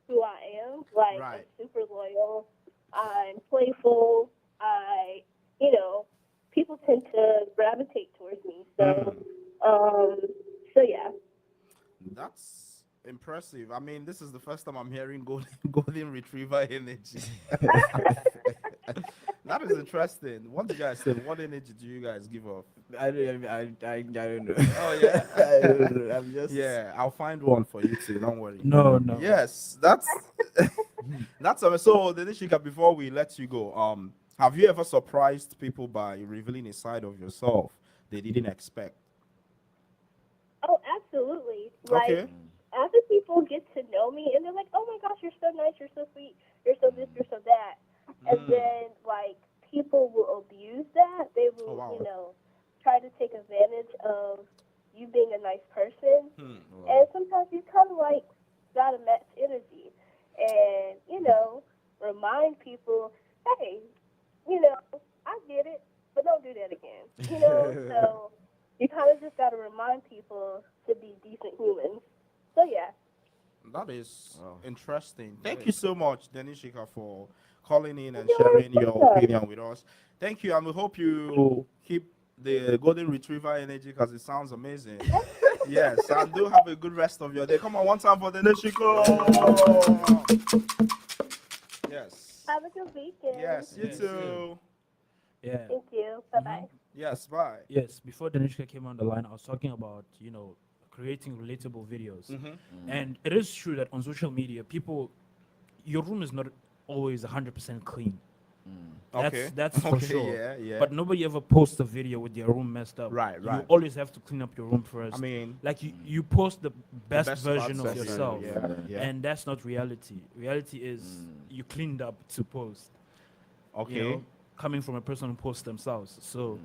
who I am. Like, Right. I'm super loyal. I'm playful. People tend to gravitate towards me. So, so yeah. That's impressive. I mean, this is the first time I'm hearing golden retriever energy. That is interesting. What do you guys think? What energy do you guys give off? I don't know. Oh yeah. I don't know. I'm just. Yeah, I'll find one for you too. Don't worry. No. Yes, that's so. Denishika, before we let you go, have you ever surprised people by revealing a side of yourself they didn't expect? Oh, absolutely. Okay. Like, after people get to know me and they're like, oh my gosh, you're so nice, you're so sweet, you're so this, you're so that, and then like people will abuse that. They Oh will, wow. try to take advantage of you being a nice person, Hmm. and sometimes you kind of like gotta match energy, and remind people, hey, I get it, but don't do that again. So you kind of just gotta remind people to be decent humans. So yeah. That is Wow. interesting. That Thank you is so much, Denishika, for calling in and You're sharing your welcome. opinion with us. Thank you, and we hope you keep the golden retriever energy because it sounds amazing. Yes, and do have a good rest of your day. Come on, one time for Denishika. Yes. Have a good weekend. Yes, you Yes. too. Yeah. Thank you. Bye bye. Yes, bye. Yes. Before Danishka came on the line, I was talking about creating relatable videos, and it is true that on social media, your room is not always 100% clean. Okay. That's for Okay, sure. yeah, yeah. But nobody ever posts a video with their room messed up. Right, You right. always have to clean up your room first. I mean, like you post the best, best version parts of of you, yourself, yeah, yeah. and that's not reality. Reality is you cleaned up to post. okay. Coming from a person who posts themselves. So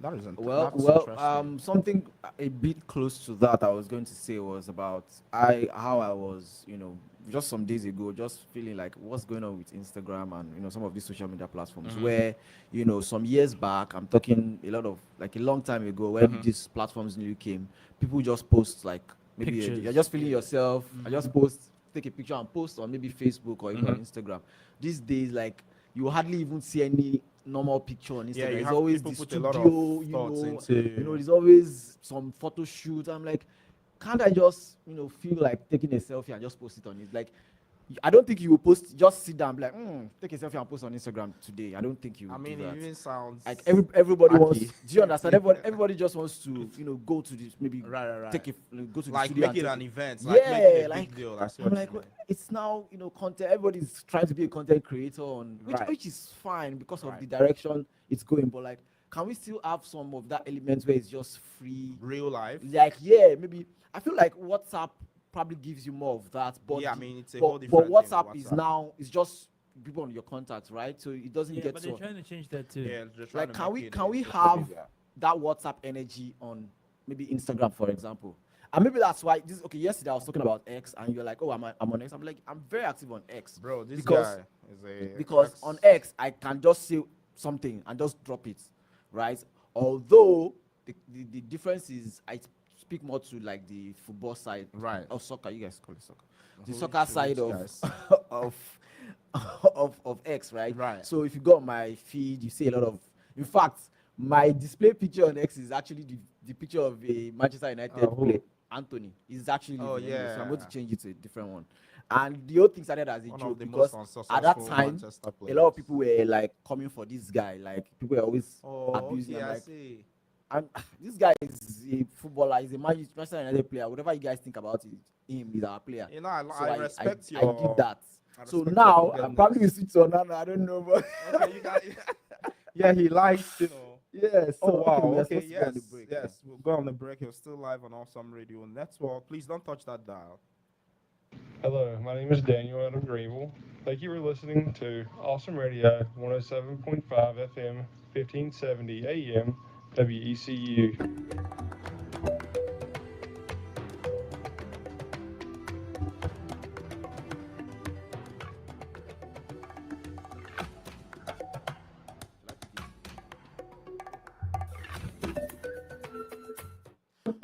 That is Well, that's well, interesting. something a bit close to that I was going to say was about how I was, just some days ago, just feeling like what's going on with Instagram and some of these social media platforms where, some years back, I'm talking a lot of like a long time ago when these platforms new came, people just post like maybe Pictures. you're just feeling yourself. I just take a picture and post on maybe Facebook or even on Instagram. These days, like you hardly even see any normal picture on Instagram. Yeah, you It's have always people the put a lot of studio, thoughts into there's always some photo shoot. I'm like, can't I just, feel like taking a selfie and just post it on it? Like, I don't think you will just sit down and be like, take a selfie and post on Instagram today. I don't think you will I mean, do it that. even sounds Like everybody wants. wacky. Do you understand? Everybody just wants to, go to this maybe Right. take go to the Like studio make and it take an event, yeah, like make it a big like deal. I see I'm what like, you mean. it's now content. Everybody's trying to be a content creator on Right. which is fine because of Right. the direction it's going. But like, can we still have some of that element where it's just free? Real life. Like, yeah, maybe I feel like WhatsApp probably gives you more of that. But Yeah, I mean, it's a but, whole but different WhatsApp thing. is now it's just people on your contacts, right? So it doesn't yeah, get but they're so trying to change that too. Yeah, they're trying like to make it can we social have media. that WhatsApp energy on maybe Instagram, for example? And maybe that's why yesterday I was talking about X and you're like, oh, I'm on X. I'm like, I'm very active on X. Bro, this because guy is a because ex- on X I can just say something and just drop it, right? Although the difference is I speak more to like the football side, Right. of soccer. You guys call it soccer. The Holy soccer shit, side guys. of of X, right? Right. So if you go on my feed, you see a lot of. In fact, my display picture on X is actually the picture of a Manchester United who? player, Anthony. Is actually Oh, living anyway, so I'm going to yeah. change it to a different one. And the whole thing started as a One joke of the because most at that unsuccessful time, Manchester a players. lot of people were like coming for this guy. Like people were always Oh, abusing. okay, I'm I like, see. and this guy is a footballer. He's a Manchester United player. Whatever you guys think about it, him is our player. You know, I, So I respect I your. did that. I So respect now your I'm probably forgiveness. with Switch on. I don't know, but Okay, you got. Yeah, he likes, yeah. So Oh wow. we are Okay. supposed to go on the Yes. break. Yes. We'll go on the break. You're still live on Awesome Radio Network. Please don't touch that dial. Hello, my name is Daniel out of Greenville. Thank you for listening to Awesome Radio 107.5 FM, 1570 AM, WECU.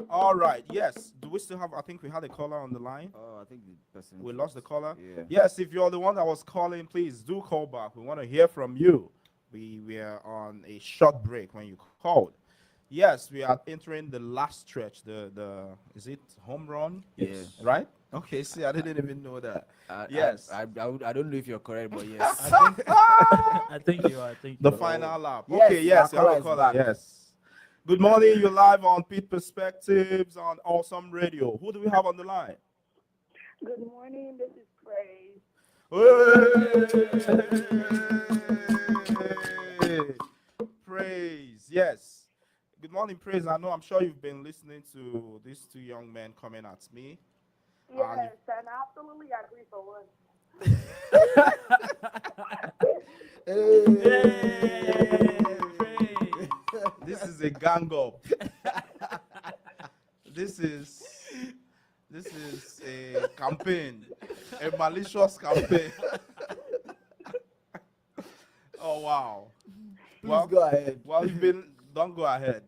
All right. Yes. Do we still have? I think we had a caller on the line. Oh, I think the person. We lost the caller. Yeah. Yes. If you're the one that was calling, please do call back. We want to hear from you. We were on a short break when you called. Yes, we are entering the last stretch. The is it home run? Yes. Right. Okay. See, I didn't even know that. I, Yes. I don't know if you're correct, but yes. I think you are. I think The you are. final lap. Yes, Okay, yes, our you have caller a is caller. back. Yes. Good morning. You're live on Pitt Perspectives on Awesome Radio. Who do we have on the line? Good morning. This is Praise. Hey! Praise. Yes. Good morning, Praise. I'm sure you've been listening to these two young men coming at me. Yes, and I absolutely agree for one. This is a gang up. This is a campaign, a malicious campaign. Oh wow. Please go ahead. Well, don't go ahead.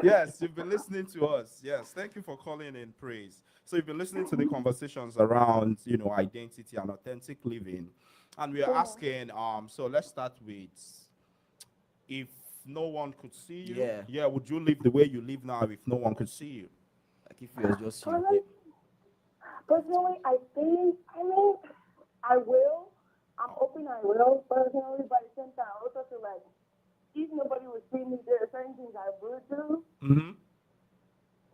Yes, you've been listening to us. Yes, thank you for calling in praise. So you've been listening to the conversations around, identity and authentic living. And we are asking, so let's start with, if no one could see you, Yeah. would you live the way you live now if no one could see you? Like if it was just you. Personally, I think, I will. I'm hoping I will, personally, but at the same time, I also feel like if nobody would see me, there are certain things I would do Mm-hmm.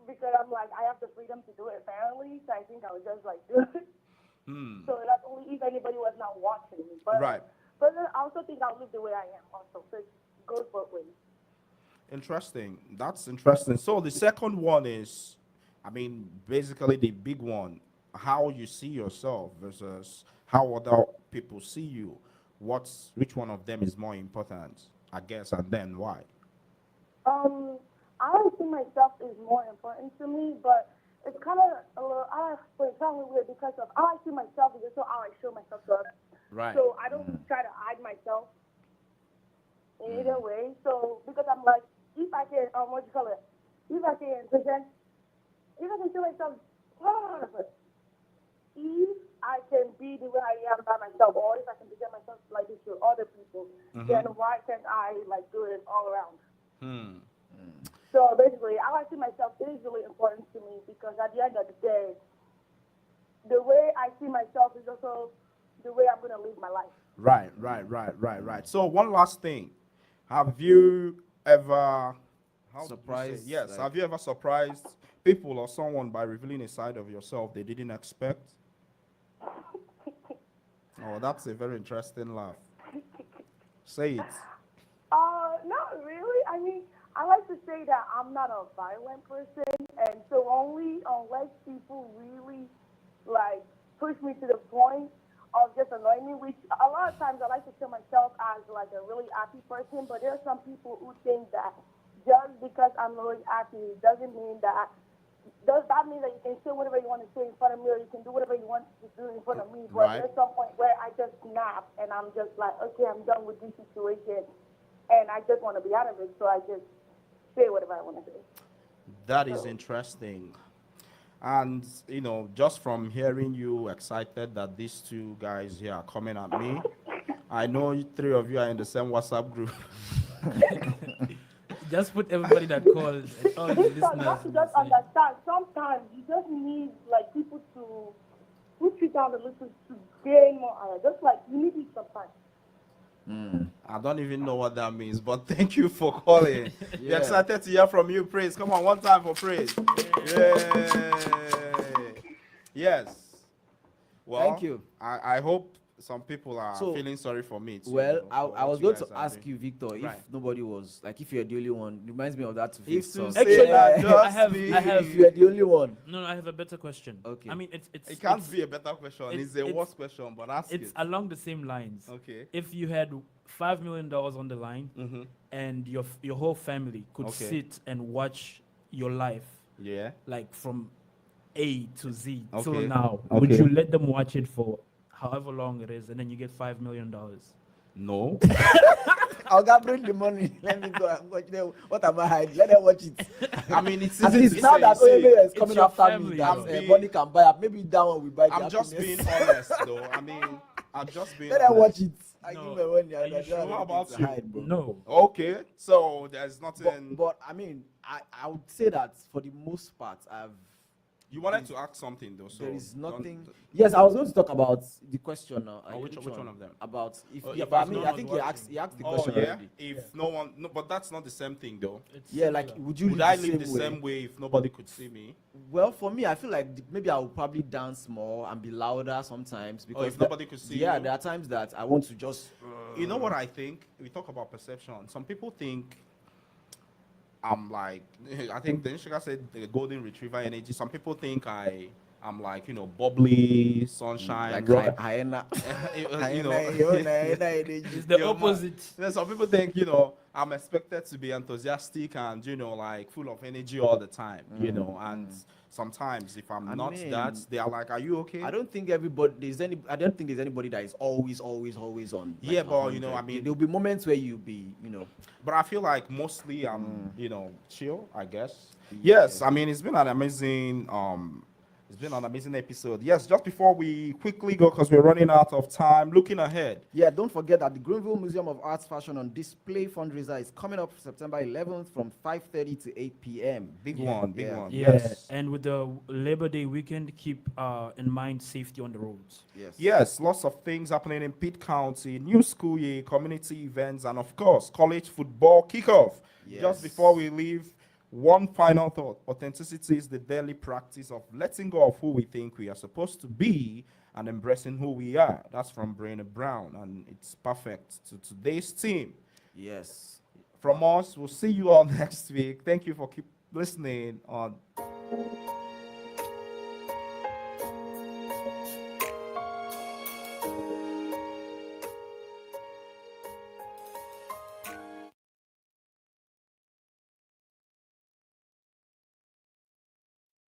because I'm like, I have the freedom to do it apparently, so I think I would just like do it. So that's only if anybody was not watching me. But, Right. But then I also think I'll live the way I am also, so it goes both ways. Interesting. That's interesting. So the second one is, basically the big one, how you see yourself versus how other people see you. Which one of them is more important, I guess, and then why? I see myself is more important to me, but it's kind of a little, it's kind of weird because of how I see myself is also how I show myself to others. Right. So I don't try to hide myself in either way. So because I'm like, if I can, if I can present, if I can show myself, if I can be the way I am by myself, or if I can present myself like this to other people, then why can't I like do it all around? So basically, how I see myself is really important to me because at the end of the day, the way I see myself is also the way I'm going to live my life. Right. So one last thing. Have you ever Surprised, Yes. like- Have you ever surprised people or someone by revealing a side of yourself they didn't expect? Oh, that's a very interesting laugh. Say it. Not really. I like to say that I'm not a violent person, and so only unless people really like push me to the point of just annoying me, which a lot of times I like to show myself as like a really happy person, but there are some people who think that just because I'm really happy doesn't mean that. Does that mean that you can say whatever you want to say in front of me, or you can do whatever you want to do in front of me? But Right. there's some point where I just snap and I'm just like, okay, I'm done with this situation, and I just want to be out of it. So I just say whatever I want to say. That is interesting. And, just from hearing you excited that these two guys here are coming at me, I know three of you are in the same WhatsApp group. Just put everybody that calls and all the Because you listeners. have to in the just same- understand, sometimes you just need like people to put you down a little to gain more honor. Just like you need it sometimes. I don't even know what that means, but thank you for calling. We're Yeah. excited to hear from you, Praise. Come on, one time for Praise. Yay. Yes. Well, Thank you. I hope some people are So, feeling sorry for me too. Well, for I what was you going guys to are ask doing. you, Victor, if Right. nobody was, like, if you're the only one, reminds me of that. If to song. say Actually, that I just have- me, I have- If you're the only one. No, I have a better question. Okay. I mean, it's it can't it's- be a better question. It's a it's- worse question, but ask It's it. along the same lines. Okay. If you had $5 million on the line Mm-hmm. and your whole family could Okay. sit and watch your life, Yeah. like from A to Z till Okay. now, would Okay. you let them watch it for however long it is, and then you get $5 million? No. I'll go bring the money. Let me go and watch them. What am I hiding? Let them watch it. I mean, it's At easy least to now say, that see. Oyeme is It's coming your after family, me, that though. money can buy up. Maybe that one will buy the I'm just happiness. being honest, though. I'm just being Let them honest. watch it. I No. give my money. Are you I don't sure? have How anything about to you? hide, bro. No. Okay, so there's nothing. But I mean, I would say that for the most part, You wanted to ask something, though. So there is don't- nothing. Yes, I was going to talk about the question now. Oh, which one of them? About if Oh, yeah, if but I it's mean, no I one think was he asked the Oh question yeah. already. If no one, no, but that's not the same thing, though. It's Yeah, like similar. would you Would live I the live same the way? same way if nobody could see me? Well, for me, I feel like maybe I would probably dance more and be louder sometimes because if nobody could see yeah, you? there are times that I want to just. You know what I think? We talk about perception. Some people think I'm like, I think the Ishika said the golden retriever energy. Some people think I I'm like, bubbly, Like sunshine, right? hyena. you know, It's the man, opposite. some people think, I'm expected to be enthusiastic and, like full of energy all the time, and sometimes if I'm I not that, mean, they are like, are you okay? I don't think everybody I don't think there's anybody that is always on. Like Yeah, but, 100. There'll be moments where you'll be, but I feel like mostly I'm, chill, I guess. Yeah. Yes, I mean it's been an amazing episode. Yes, just before we quickly go, because we're running out of time, looking ahead. Yeah, don't forget that the Greenville Museum of Arts Fashion on Display fundraiser is coming up September 11th from 5:30 to 8 p.m. Big Yeah. one, big Yeah. one. Yeah, Yes. and with the Labor Day weekend, keep in mind safety on the roads. Yes. Yes, lots of things happening in Pitt County, new school year, community events, and of course, college football kickoff. Yes. Just before we leave, one final thought. Authenticity is the daily practice of letting go of who we think we are supposed to be and embracing who we are. That's from Brainer Brown, and it's perfect to today's team. Yes. From us, we'll see you all next week. Thank you for keep listening on